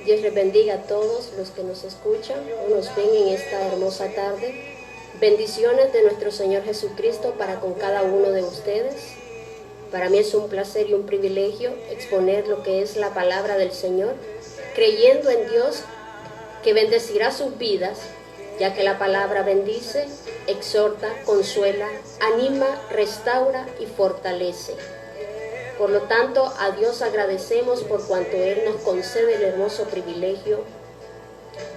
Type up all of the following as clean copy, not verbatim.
Dios les bendiga a todos los que nos escuchan o nos ven en esta hermosa tarde. Bendiciones de nuestro Señor Jesucristo para con cada uno de ustedes. Para mí es un placer y un privilegio exponer lo que es la palabra del Señor, creyendo en Dios que bendecirá sus vidas, ya que la palabra bendice, exhorta, consuela, anima, restaura y fortalece. Por lo tanto, a Dios agradecemos por cuanto Él nos concede el hermoso privilegio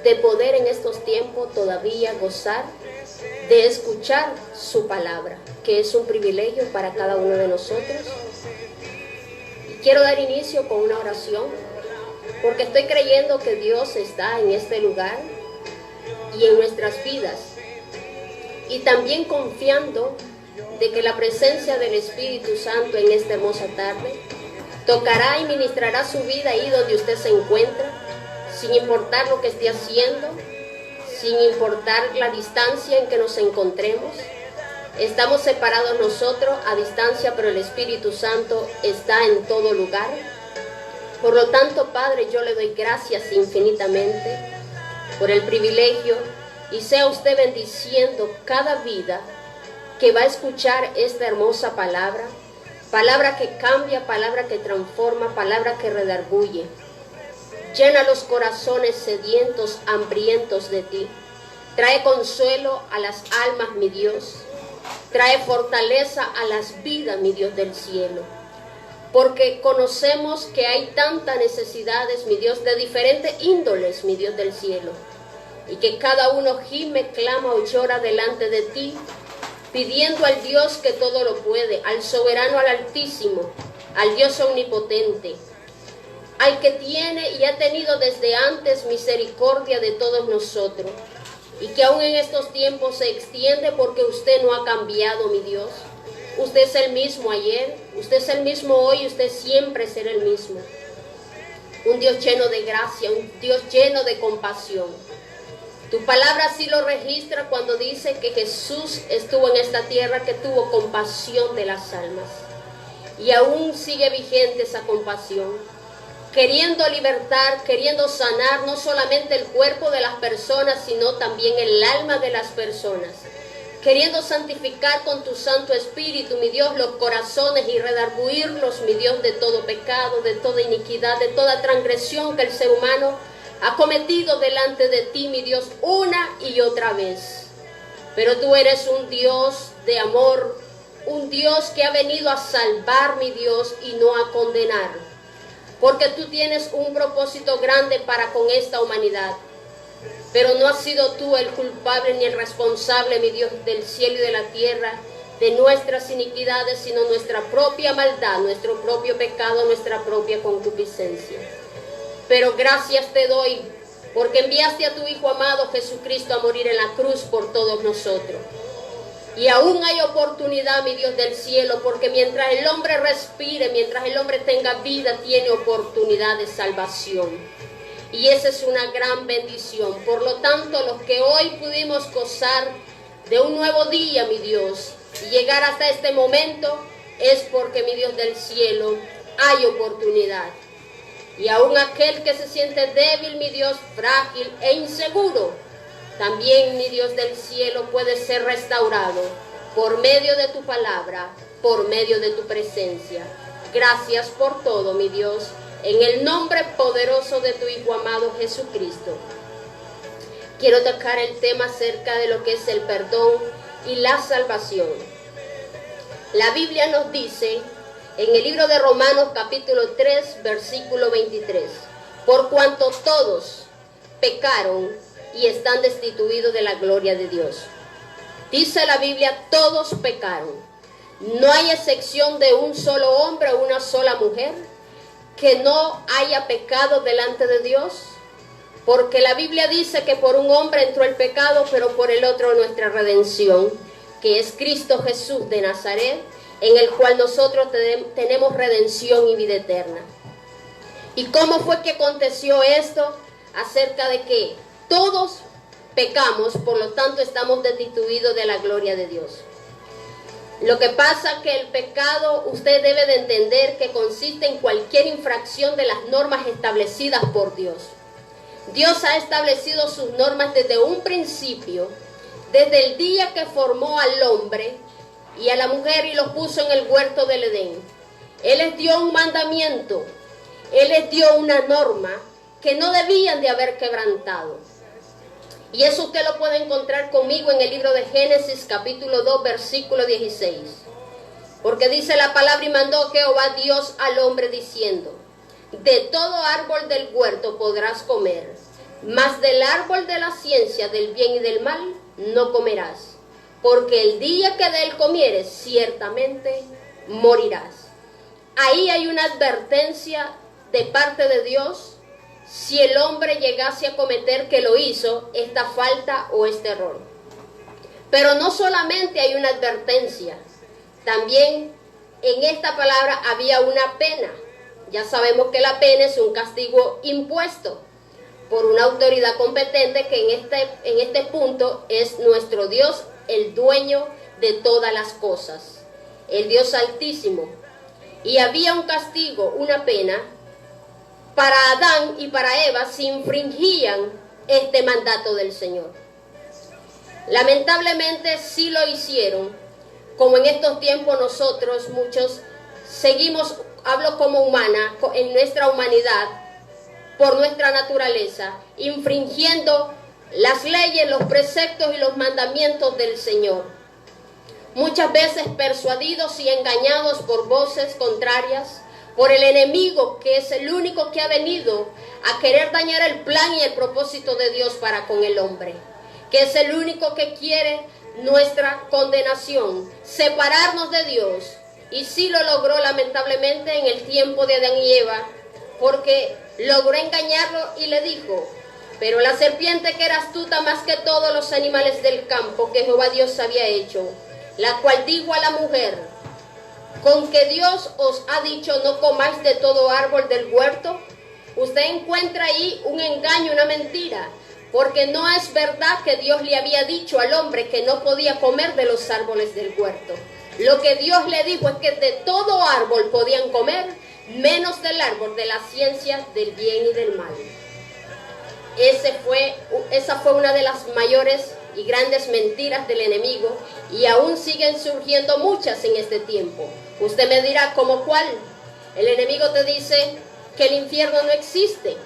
de poder en estos tiempos todavía gozar de escuchar su palabra, que es un privilegio para cada uno de nosotros. Y quiero dar inicio con una oración, porque estoy creyendo que Dios está en este lugar y en nuestras vidas, y también confiando de que la presencia del Espíritu Santo en esta hermosa tarde tocará y ministrará su vida ahí donde usted se encuentra, sin importar lo que esté haciendo, sin importar la distancia en que nos encontremos. Estamos separados nosotros a distancia, pero el Espíritu Santo está en todo lugar. Por lo tanto, Padre, yo le doy gracias infinitamente por el privilegio, y sea usted bendiciendo cada vida que va a escuchar esta hermosa palabra, palabra que cambia, palabra que transforma, palabra que redarguye. Llena los corazones sedientos, hambrientos de ti. Trae consuelo a las almas, mi Dios. Trae fortaleza a las vidas, mi Dios del cielo. Porque conocemos que hay tantas necesidades, mi Dios, de diferentes índoles, mi Dios del cielo. Y que cada uno gime, clama o llora delante de ti, pidiendo al Dios que todo lo puede, al soberano, al altísimo, al Dios omnipotente, al que tiene y ha tenido desde antes misericordia de todos nosotros, y que aún en estos tiempos se extiende porque usted no ha cambiado, mi Dios. Usted es el mismo ayer, usted es el mismo hoy, usted siempre será el mismo. Un Dios lleno de gracia, un Dios lleno de compasión. Tu palabra así lo registra cuando dice que Jesús estuvo en esta tierra, que tuvo compasión de las almas. Y aún sigue vigente esa compasión, queriendo libertar, queriendo sanar no solamente el cuerpo de las personas, sino también el alma de las personas. Queriendo santificar con tu Santo Espíritu, mi Dios, los corazones y redarguirlos, mi Dios, de todo pecado, de toda iniquidad, de toda transgresión que el ser humano ha cometido delante de ti, mi Dios, una y otra vez. Pero tú eres un Dios de amor, un Dios que ha venido a salvar, mi Dios, y no a condenar. Porque tú tienes un propósito grande para con esta humanidad. Pero no has sido tú el culpable ni el responsable, mi Dios, del cielo y de la tierra, de nuestras iniquidades, sino nuestra propia maldad, nuestro propio pecado, nuestra propia concupiscencia. Pero gracias te doy, porque enviaste a tu Hijo amado Jesucristo a morir en la cruz por todos nosotros. Y aún hay oportunidad, mi Dios del cielo, porque mientras el hombre respire, mientras el hombre tenga vida, tiene oportunidad de salvación. Y esa es una gran bendición. Por lo tanto, los que hoy pudimos gozar de un nuevo día, mi Dios, y llegar hasta este momento, es porque, mi Dios del cielo, hay oportunidad. Y aún aquel que se siente débil, mi Dios, frágil e inseguro, también, mi Dios del cielo, puede ser restaurado por medio de tu palabra, por medio de tu presencia. Gracias por todo, mi Dios, en el nombre poderoso de tu Hijo amado Jesucristo. Quiero tocar el tema acerca de lo que es el perdón y la salvación. La Biblia nos dice en el libro de Romanos capítulo 3, versículo 23, por cuanto todos pecaron y están destituidos de la gloria de Dios. Dice la Biblia, todos pecaron. No hay excepción de un solo hombre o una sola mujer que no haya pecado delante de Dios. Porque la Biblia dice que por un hombre entró el pecado, pero por el otro nuestra redención, que es Cristo Jesús de Nazaret, en el cual nosotros tenemos redención y vida eterna. ¿Y cómo fue que aconteció esto? Acerca de que todos pecamos, por lo tanto estamos destituidos de la gloria de Dios. Lo que pasa que el pecado, usted debe de entender que consiste en cualquier infracción de las normas establecidas por Dios. Dios ha establecido sus normas desde un principio, desde el día que formó al hombre y a la mujer y los puso en el huerto del Edén. Él les dio un mandamiento, Él les dio una norma que no debían de haber quebrantado. Y eso usted lo puede encontrar conmigo en el libro de Génesis capítulo 2 versículo 16. Porque dice la palabra: y mandó Jehová Dios al hombre diciendo: de todo árbol del huerto podrás comer, mas del árbol de la ciencia del bien y del mal no comerás, porque el día que de él comieres ciertamente morirás. Ahí hay una advertencia de parte de Dios si el hombre llegase a cometer, que lo hizo, esta falta o este error. Pero no solamente hay una advertencia, también en esta palabra había una pena. Ya sabemos que la pena es un castigo impuesto por una autoridad competente, que en este punto es nuestro Dios, el dueño de todas las cosas, el Dios Altísimo. Y había un castigo, una pena, para Adán y para Eva si infringían este mandato del Señor. Lamentablemente sí lo hicieron, como en estos tiempos nosotros muchos seguimos, hablo como humana, en nuestra humanidad, por nuestra naturaleza, infringiendo las leyes, los preceptos y los mandamientos del Señor. Muchas veces persuadidos y engañados por voces contrarias, por el enemigo, que es el único que ha venido a querer dañar el plan y el propósito de Dios para con el hombre, que es el único que quiere nuestra condenación, separarnos de Dios. Y sí lo logró lamentablemente en el tiempo de Adán y Eva, porque logró engañarlo y le dijo: pero la serpiente, que era astuta más que todos los animales del campo que Jehová Dios había hecho, la cual dijo a la mujer: con que Dios os ha dicho, no comáis de todo árbol del huerto. Usted encuentra ahí un engaño, una mentira, porque no es verdad que Dios le había dicho al hombre que no podía comer de los árboles del huerto. Lo que Dios le dijo es que de todo árbol podían comer, menos del árbol de la ciencia del bien y del mal. Esa fue una de las mayores y grandes mentiras del enemigo, y aún siguen surgiendo muchas en este tiempo. Usted me dirá, ¿cómo cuál? El enemigo te dice que el infierno no existe,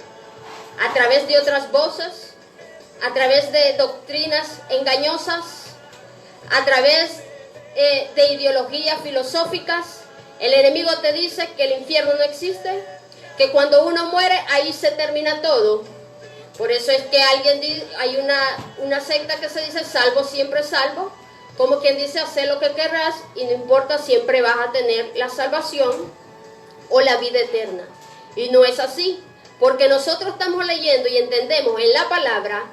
a través de otras voces, a través de doctrinas engañosas, a través de ideologías filosóficas. El enemigo te dice que el infierno no existe, que cuando uno muere ahí se termina todo. Por eso es que hay una secta que se dice salvo siempre salvo, como quien dice haz lo que querrás y no importa, siempre vas a tener la salvación o la vida eterna. Y no es así, porque nosotros estamos leyendo y entendemos en la palabra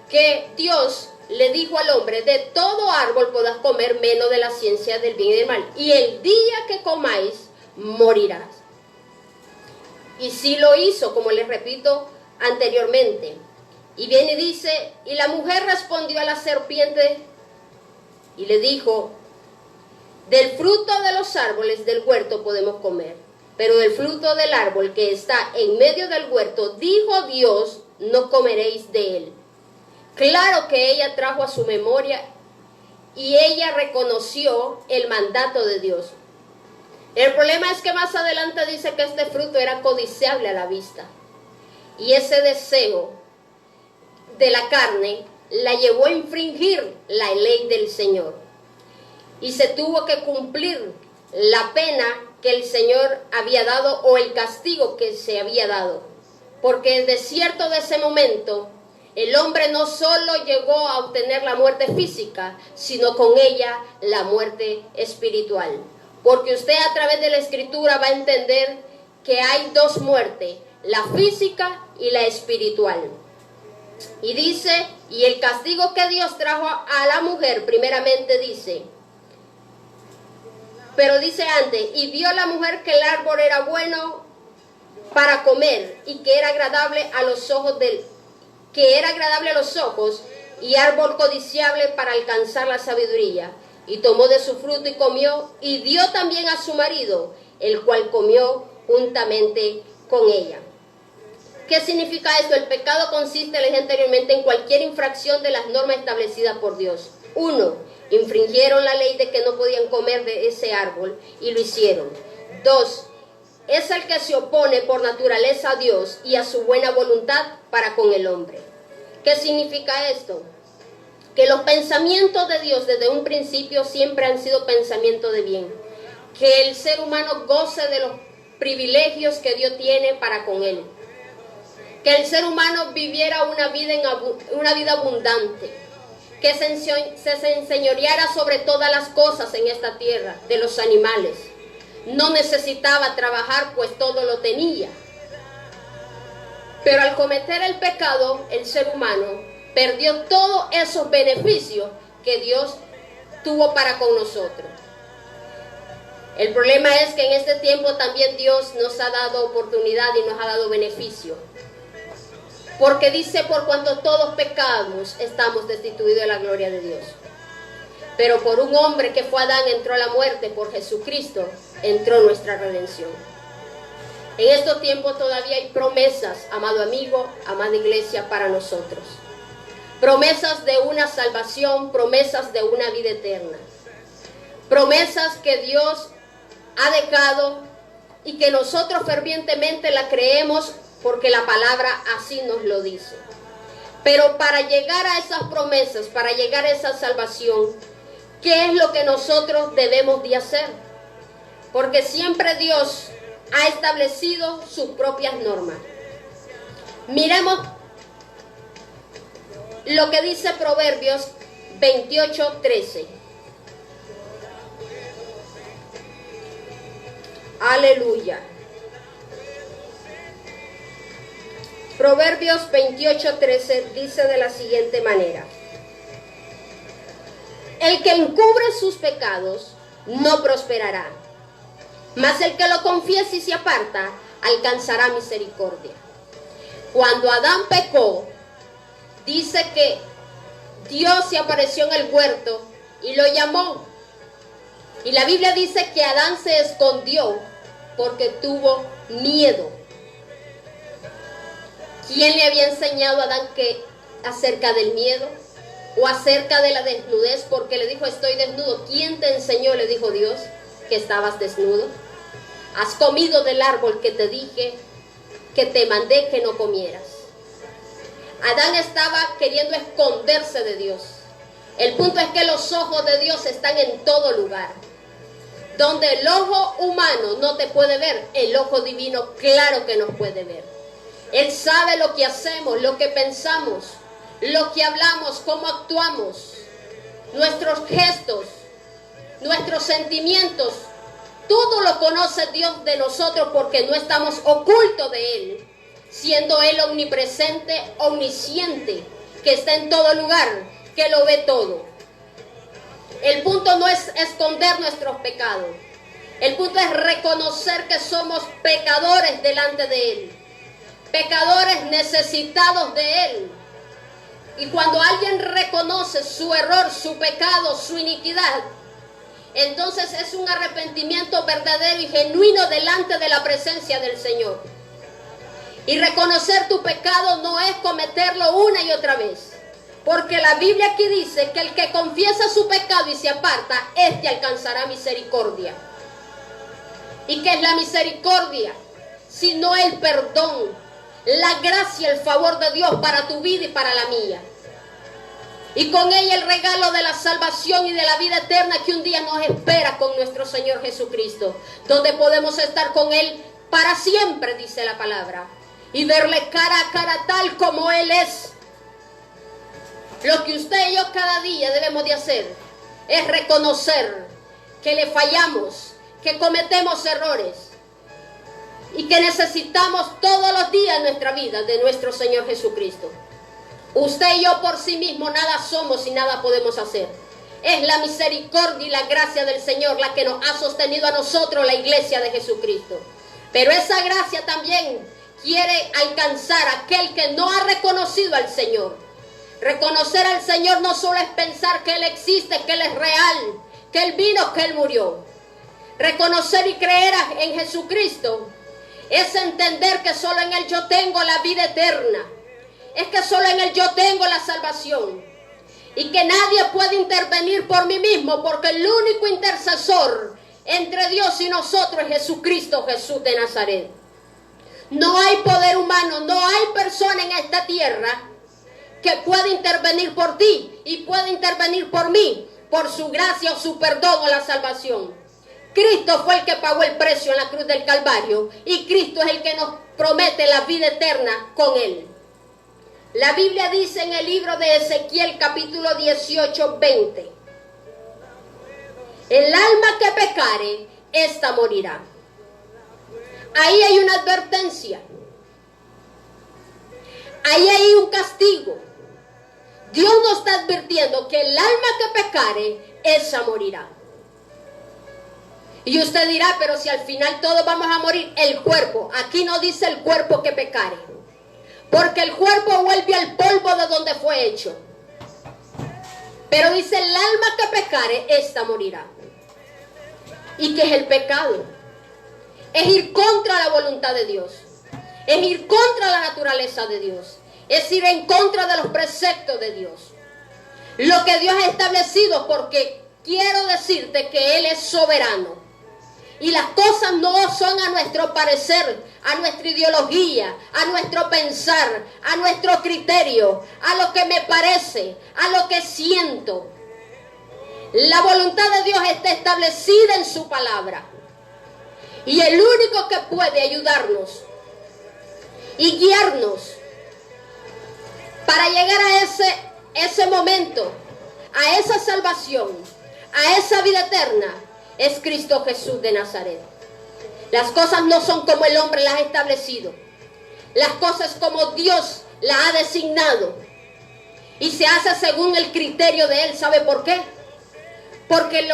que Dios le dijo al hombre: de todo árbol podrás comer, menos de la ciencia del bien y del mal, y el día que comáis morirás. Y sí lo hizo, como les repito anteriormente. Y viene y dice: y la mujer respondió a la serpiente y le dijo: del fruto de los árboles del huerto podemos comer, pero del fruto del árbol que está en medio del huerto, dijo Dios, no comeréis de él. Claro que ella trajo a su memoria y ella reconoció el mandato de Dios. El problema es que más adelante dice que este fruto era codiciable a la vista, y ese deseo de la carne la llevó a infringir la ley del Señor, y se tuvo que cumplir la pena que el Señor había dado, o el castigo que se había dado, porque el desierto de ese momento el hombre no solo llegó a obtener la muerte física, sino con ella la muerte espiritual. Porque usted a través de la Escritura va a entender que hay dos muertes, la física y la espiritual. Y dice, y el castigo que Dios trajo a la mujer, primeramente dice, pero dice antes, y vio la mujer que el árbol era bueno para comer y que era agradable a los ojos y árbol codiciable para alcanzar la sabiduría. Y tomó de su fruto y comió, y dio también a su marido, el cual comió juntamente con ella. ¿Qué significa esto? El pecado consiste, le dije anteriormente, en cualquier infracción de las normas establecidas por Dios. 1. Infringieron la ley de que no podían comer de ese árbol y lo hicieron. 2. Es el que se opone por naturaleza a Dios y a su buena voluntad para con el hombre. ¿Qué significa esto? Que los pensamientos de Dios desde un principio siempre han sido pensamientos de bien. Que el ser humano goce de los privilegios que Dios tiene para con él. Que el ser humano viviera una vida abundante. Que se enseñoreara sobre todas las cosas en esta tierra, de los animales. No necesitaba trabajar, pues todo lo tenía. Pero al cometer el pecado, el ser humano perdió todos esos beneficios que Dios tuvo para con nosotros. El problema es que en este tiempo también Dios nos ha dado oportunidad y nos ha dado beneficio. Porque dice, por cuanto todos pecamos, estamos destituidos de la gloria de Dios. Pero por un hombre que fue Adán entró la muerte, por Jesucristo entró nuestra redención. En estos tiempos todavía hay promesas, amado amigo, amada iglesia, para nosotros. Promesas de una salvación, promesas de una vida eterna. Promesas que Dios ha dejado y que nosotros fervientemente la creemos porque la palabra así nos lo dice. Pero para llegar a esas promesas, para llegar a esa salvación, ¿qué es lo que nosotros debemos de hacer? Porque siempre Dios ha establecido sus propias normas. Miremos lo que dice Proverbios 28:13. Aleluya. Proverbios 28:13 dice de la siguiente manera: el que encubre sus pecados no prosperará, mas el que lo confiese y se aparta alcanzará misericordia. Cuando Adán pecó, dice que Dios se apareció en el huerto y lo llamó. Y la Biblia dice que Adán se escondió porque tuvo miedo. ¿Quién le había enseñado a Adán acerca del miedo? O acerca de la desnudez, porque le dijo, estoy desnudo. ¿Quién te enseñó? Le dijo Dios, que estabas desnudo. Has comido del árbol que te dije, que te mandé que no comieras. Adán estaba queriendo esconderse de Dios. El punto es que los ojos de Dios están en todo lugar. Donde el ojo humano no te puede ver, el ojo divino claro que nos puede ver. Él sabe lo que hacemos, lo que pensamos, lo que hablamos, cómo actuamos, nuestros gestos, nuestros sentimientos. Todo lo conoce Dios de nosotros porque no estamos ocultos de Él, siendo Él omnipresente, omnisciente, que está en todo lugar, que lo ve todo. El punto no es esconder nuestros pecados. El punto es reconocer que somos pecadores delante de Él. Pecadores necesitados de Él. Y cuando alguien reconoce su error, su pecado, su iniquidad, entonces es un arrepentimiento verdadero y genuino delante de la presencia del Señor. Y reconocer tu pecado no es cometerlo una y otra vez. Porque la Biblia aquí dice que el que confiesa su pecado y se aparta, éste alcanzará misericordia. ¿Y qué es la misericordia? Sino el perdón, la gracia, el favor de Dios para tu vida y para la mía. Y con ella el regalo de la salvación y de la vida eterna que un día nos espera con nuestro Señor Jesucristo, donde podemos estar con Él para siempre, dice la palabra, y verle cara a cara tal como Él es. Lo que usted y yo cada día debemos de hacer es reconocer que le fallamos, que cometemos errores y que necesitamos todos los días en nuestra vida de nuestro Señor Jesucristo. Usted y yo por sí mismo nada somos y nada podemos hacer. Es la misericordia y la gracia del Señor la que nos ha sostenido a nosotros, la iglesia de Jesucristo. Pero esa gracia también quiere alcanzar a aquel que no ha reconocido al Señor. Reconocer al Señor no solo es pensar que Él existe, que Él es real, que Él vino, que Él murió. Reconocer y creer en Jesucristo Es entender que solo en Él yo tengo la vida eterna. Es que solo en Él yo tengo la salvación. Y que nadie puede intervenir por mí mismo, porque el único intercesor entre Dios y nosotros es Jesucristo, Jesús de Nazaret. No hay poder humano, no hay persona en esta tierra que pueda intervenir por ti y pueda intervenir por mí, por su gracia o su perdón o la salvación. Cristo fue el que pagó el precio en la cruz del Calvario y Cristo es el que nos promete la vida eterna con Él. La Biblia dice en el libro de Ezequiel capítulo 18, 20: el alma que pecare, ésta morirá. Ahí hay una advertencia. Ahí hay un castigo. Dios nos está advirtiendo que el alma que pecare, esa morirá. Y usted dirá, pero si al final todos vamos a morir, el cuerpo. Aquí no dice el cuerpo que pecare, porque el cuerpo vuelve al polvo de donde fue hecho. Pero dice el alma que pecare, esta morirá. ¿Y qué es el pecado? Es ir contra la voluntad de Dios. Es ir contra la naturaleza de Dios. Es ir en contra de los preceptos de Dios. Lo que Dios ha establecido, porque quiero decirte que Él es soberano. Y las cosas no son a nuestro parecer, a nuestra ideología, a nuestro pensar, a nuestro criterio, a lo que me parece, a lo que siento. La voluntad de Dios está establecida en su palabra. Y el único que puede ayudarnos y guiarnos para llegar a ese momento, a esa salvación, a esa vida eterna, es Cristo Jesús de Nazaret. Las cosas no son como el hombre las ha establecido. Las cosas como Dios las ha designado. Y se hace según el criterio de Él. ¿Sabe por qué? Porque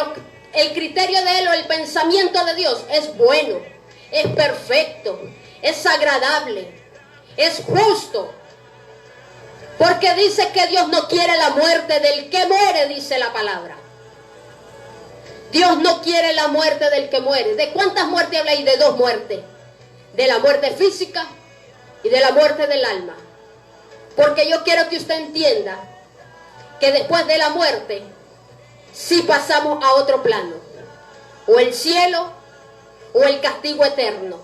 el criterio de Él o el pensamiento de Dios es bueno, es perfecto, es agradable, es justo. Porque dice que Dios no quiere la muerte del que muere, dice la palabra. Dios no quiere la muerte del que muere. ¿De cuántas muertes habla ahí? De dos muertes. De la muerte física y de la muerte del alma. Porque yo quiero que usted entienda que después de la muerte, sí pasamos a otro plano. O el cielo o el castigo eterno.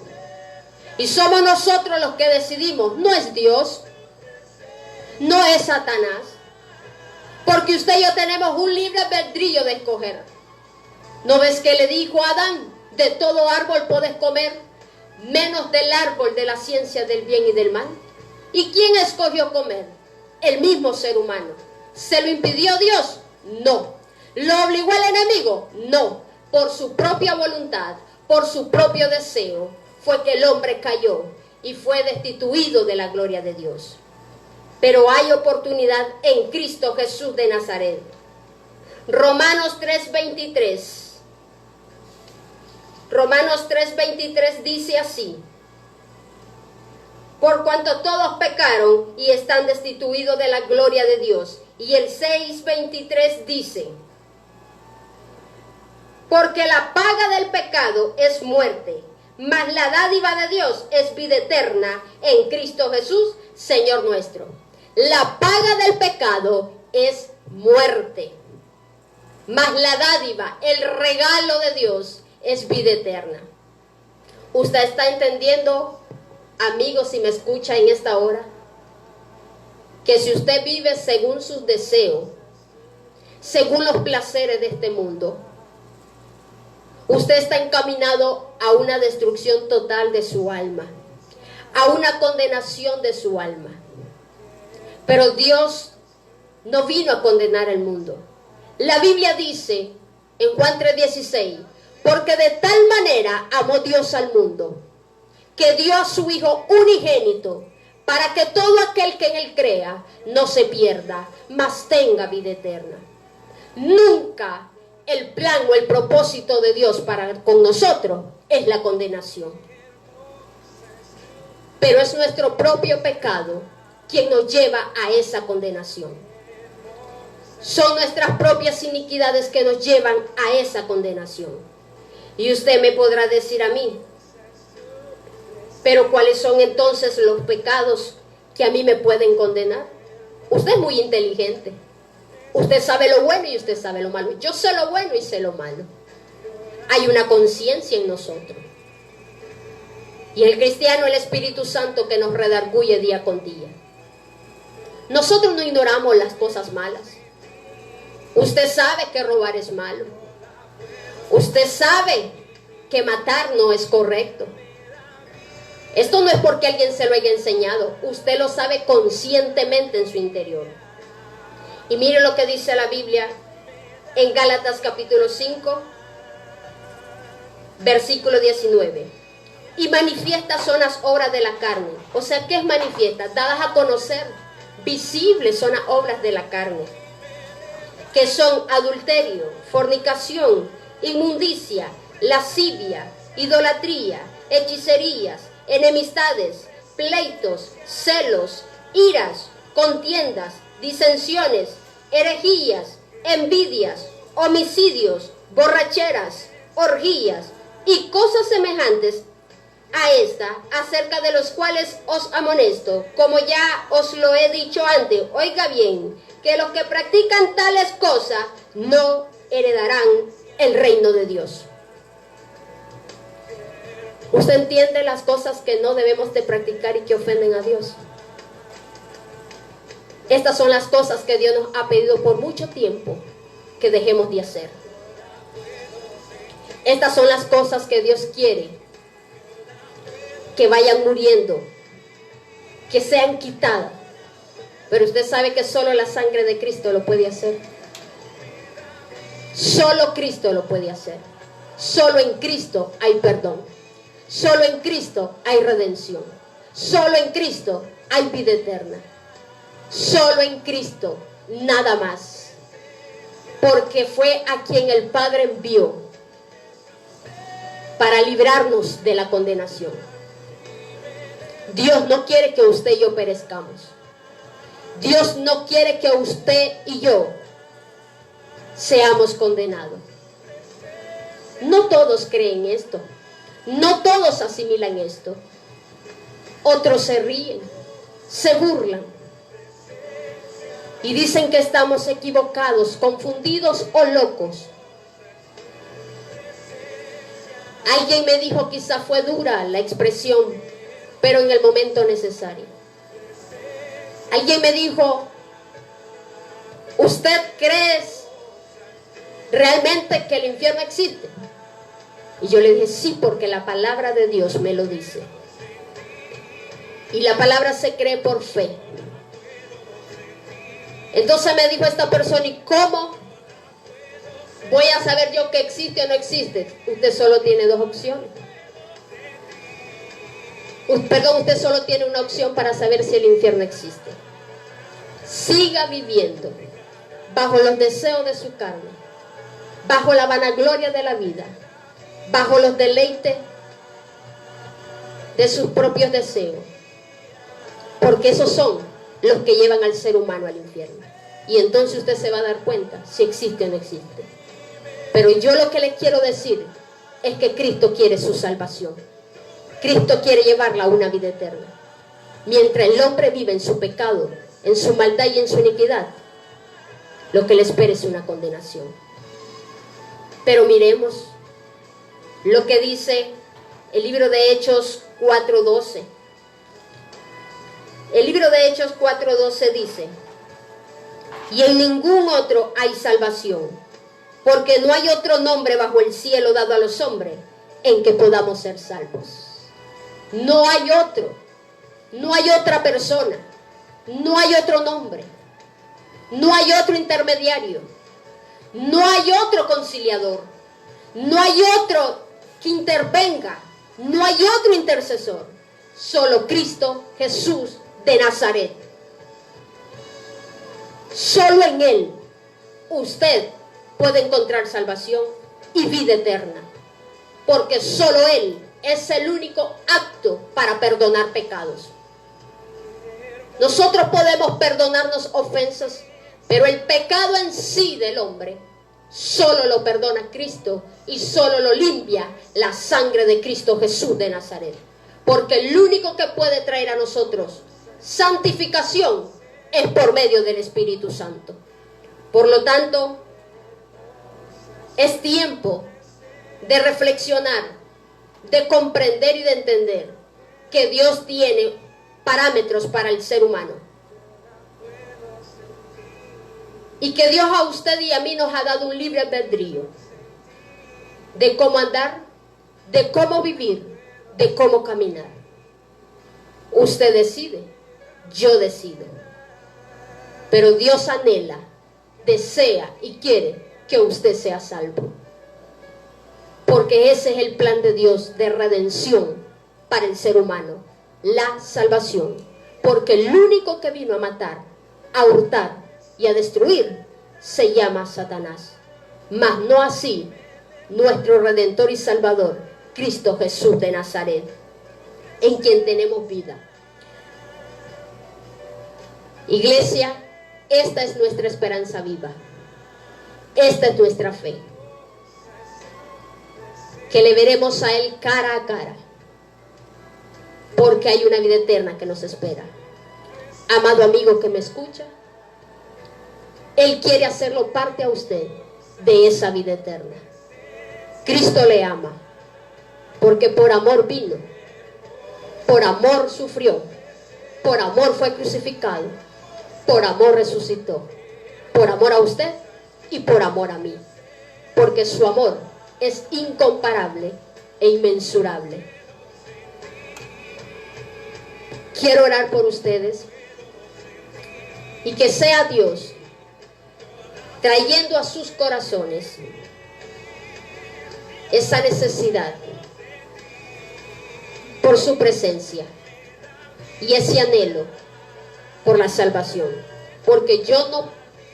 Y somos nosotros los que decidimos. No es Dios. No es Satanás. Porque usted y yo tenemos un libre albedrío de escoger. ¿No ves que le dijo a Adán? De todo árbol puedes comer, menos del árbol de la ciencia del bien y del mal. ¿Y quién escogió comer? El mismo ser humano. ¿Se lo impidió Dios? No. ¿Lo obligó el enemigo? No. Por su propia voluntad, por su propio deseo, fue que el hombre cayó y fue destituido de la gloria de Dios. Pero hay oportunidad en Cristo Jesús de Nazaret. Romanos 3:23. Romanos 3:23 dice así: por cuanto todos pecaron y están destituidos de la gloria de Dios. Y el 6:23 dice: porque la paga del pecado es muerte, mas la dádiva de Dios es vida eterna en Cristo Jesús, Señor nuestro. La paga del pecado es muerte, mas la dádiva, el regalo de Dios, es vida eterna. ¿Usted está entendiendo, amigos, si me escucha en esta hora? Que si usted vive según sus deseos, según los placeres de este mundo, usted está encaminado a una destrucción total de su alma, a una condenación de su alma. Pero Dios no vino a condenar al mundo. La Biblia dice en Juan 3:16: porque de tal manera amó Dios al mundo, que dio a su Hijo unigénito, para que todo aquel que en Él crea no se pierda, mas tenga vida eterna. Nunca el plan o el propósito de Dios para con nosotros es la condenación. Pero es nuestro propio pecado quien nos lleva a esa condenación. Son nuestras propias iniquidades que nos llevan a esa condenación. Y usted me podrá decir a mí: Pero ¿cuáles son entonces los pecados que a mí me pueden condenar? Usted es muy inteligente. Usted sabe lo bueno y usted sabe lo malo. Yo sé lo bueno y sé lo malo. Hay una conciencia en nosotros. Y el cristiano, el Espíritu Santo que nos redarguye día con día. Nosotros no ignoramos las cosas malas. Usted sabe que robar es malo. Usted sabe que matar no es correcto. Esto no es porque alguien se lo haya enseñado. Usted lo sabe conscientemente en su interior. Y mire lo que dice la Biblia en Gálatas capítulo 5, versículo 19. Y manifiestas son las obras de la carne. O sea, ¿qué es manifiestas? Dadas a conocer, visibles son las obras de la carne, que son adulterio, fornicación, inmundicia, lascivia, idolatría, hechicerías, enemistades, pleitos, celos, iras, contiendas, disensiones, herejías, envidias, homicidios, borracheras, orgías y cosas semejantes a esta, acerca de los cuales os amonesto, como ya os lo he dicho antes. Oiga bien, que los que practican tales cosas no heredarán el reino de Dios. ¿Usted entiende las cosas que no debemos de practicar y que ofenden a Dios? Estas son las cosas que Dios nos ha pedido por mucho tiempo que dejemos de hacer. Estas son las cosas que Dios quiere que vayan muriendo, que sean quitadas. Pero usted sabe que solo la sangre de Cristo lo puede hacer. Solo Cristo lo puede hacer. Solo en Cristo hay perdón. Solo en Cristo hay redención. Solo en Cristo hay vida eterna. Solo en Cristo, nada más. Porque fue a quien el Padre envió para librarnos de la condenación. Dios no quiere que usted y yo perezcamos. Dios no quiere que usted y yo seamos condenados. No todos creen esto. No todos asimilan esto. Otros se ríen, se burlan y dicen que estamos equivocados, confundidos o locos. Alguien me dijo, quizá fue dura la expresión, pero en el momento necesario. Alguien me dijo, ¿usted cree realmente que el infierno existe? Y yo le dije, sí, porque la palabra de Dios me lo dice. Y la palabra se cree por fe. Entonces me dijo esta persona, ¿y cómo voy a saber yo que existe o no existe? Usted solo tiene dos opciones. Usted solo tiene una opción para saber si el infierno existe. Siga viviendo bajo los deseos de su carne, bajo la vanagloria de la vida, bajo los deleites de sus propios deseos, porque esos son los que llevan al ser humano al infierno. Y entonces usted se va a dar cuenta si existe o no existe. Pero yo lo que les quiero decir es que Cristo quiere su salvación. Cristo quiere llevarla a una vida eterna. Mientras el hombre vive en su pecado, en su maldad y en su iniquidad, lo que le espera es una condenación. Pero miremos lo que dice el libro de Hechos 4:12. El libro de Hechos 4:12 dice: y en ningún otro hay salvación, porque no hay otro nombre bajo el cielo dado a los hombres en que podamos ser salvos. No hay otro, no hay otra persona, no hay otro nombre, no hay otro intermediario, no hay otro conciliador, no hay otro que intervenga, no hay otro intercesor, solo Cristo Jesús de Nazaret. Solo en Él usted puede encontrar salvación y vida eterna, porque solo Él es el único apto para perdonar pecados. Nosotros podemos perdonarnos ofensas, pero el pecado en sí del hombre solo lo perdona Cristo y solo lo limpia la sangre de Cristo Jesús de Nazaret. porque el único que puede traer a nosotros santificación es por medio del Espíritu Santo. Por lo tanto, es tiempo de reflexionar, de comprender y de entender que Dios tiene parámetros para el ser humano. Y que Dios a usted y a mí nos ha dado un libre albedrío de cómo andar, de cómo vivir, de cómo caminar. Usted decide, yo decido. Pero Dios anhela, desea y quiere que usted sea salvo. Porque ese es el plan de Dios de redención para el ser humano, la salvación. Porque el único que vino a matar, a hurtar y a destruir se llama Satanás. Mas no así nuestro Redentor y Salvador, Cristo Jesús de Nazaret, en quien tenemos vida. Iglesia, esta es nuestra esperanza viva. Esta es nuestra fe. Que le veremos a Él cara a cara, porque hay una vida eterna que nos espera. Amado amigo que me escucha, Él quiere hacerlo parte a usted de esa vida eterna. Cristo le ama, porque por amor vino, por amor sufrió, por amor fue crucificado, por amor resucitó, por amor a usted y por amor a mí, porque su amor es incomparable e inmensurable. Quiero orar por ustedes y que sea Dios trayendo a sus corazones esa necesidad por su presencia y ese anhelo por la salvación, porque yo no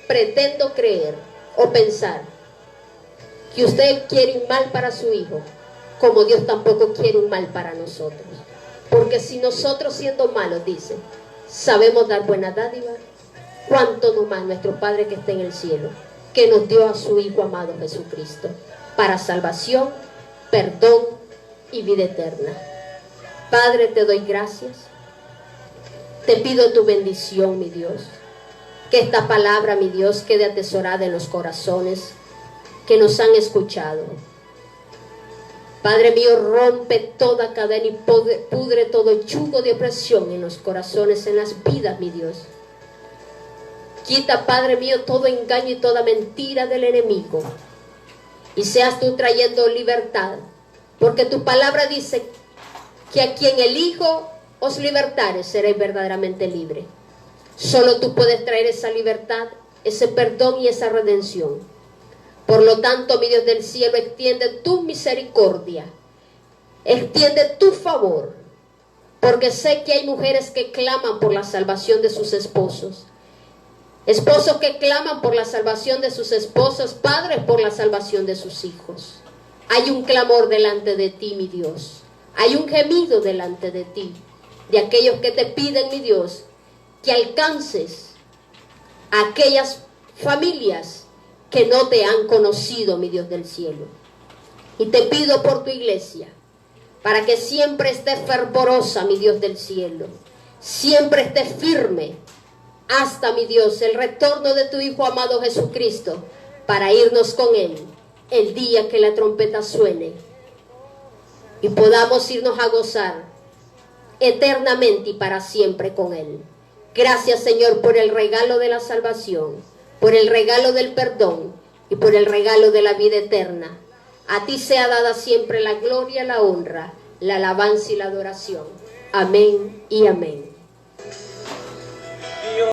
pretendo creer o pensar que usted quiere un mal para su hijo, como Dios tampoco quiere un mal para nosotros. Porque si nosotros, siendo malos, dice, sabemos dar buena dádiva, cuánto no más nuestro Padre que está en el cielo, que nos dio a su Hijo amado Jesucristo, para salvación, perdón y vida eterna. Padre, te doy gracias. Te pido tu bendición, mi Dios. Que esta palabra, mi Dios, quede atesorada en los corazones que nos han escuchado. Padre mío, rompe toda cadena y pudre todo yugo de opresión en los corazones, en las vidas, mi Dios. Quita, Padre mío, todo engaño y toda mentira del enemigo. Y seas tú trayendo libertad. Porque tu palabra dice que a quien el Hijo os libertare, seréis verdaderamente libre. Solo tú puedes traer esa libertad, ese perdón y esa redención. Por lo tanto, mi Dios del cielo, extiende tu misericordia, extiende tu favor, porque sé que hay mujeres que claman por la salvación de sus esposos, esposos que claman por la salvación de sus esposas, padres por la salvación de sus hijos. Hay un clamor delante de ti, mi Dios, hay un gemido delante de ti, de aquellos que te piden, mi Dios, que alcances a aquellas familias que no te han conocido, mi Dios del cielo. Y te pido por tu iglesia, para que siempre esté fervorosa, mi Dios del cielo, siempre esté firme, hasta, mi Dios, el retorno de tu Hijo amado Jesucristo, para irnos con Él, el día que la trompeta suene, y podamos irnos a gozar eternamente y para siempre con Él. Gracias, Señor, por el regalo de la salvación, por el regalo del perdón y por el regalo de la vida eterna. A ti sea dada siempre la gloria, la honra, la alabanza y la adoración. Amén y amén.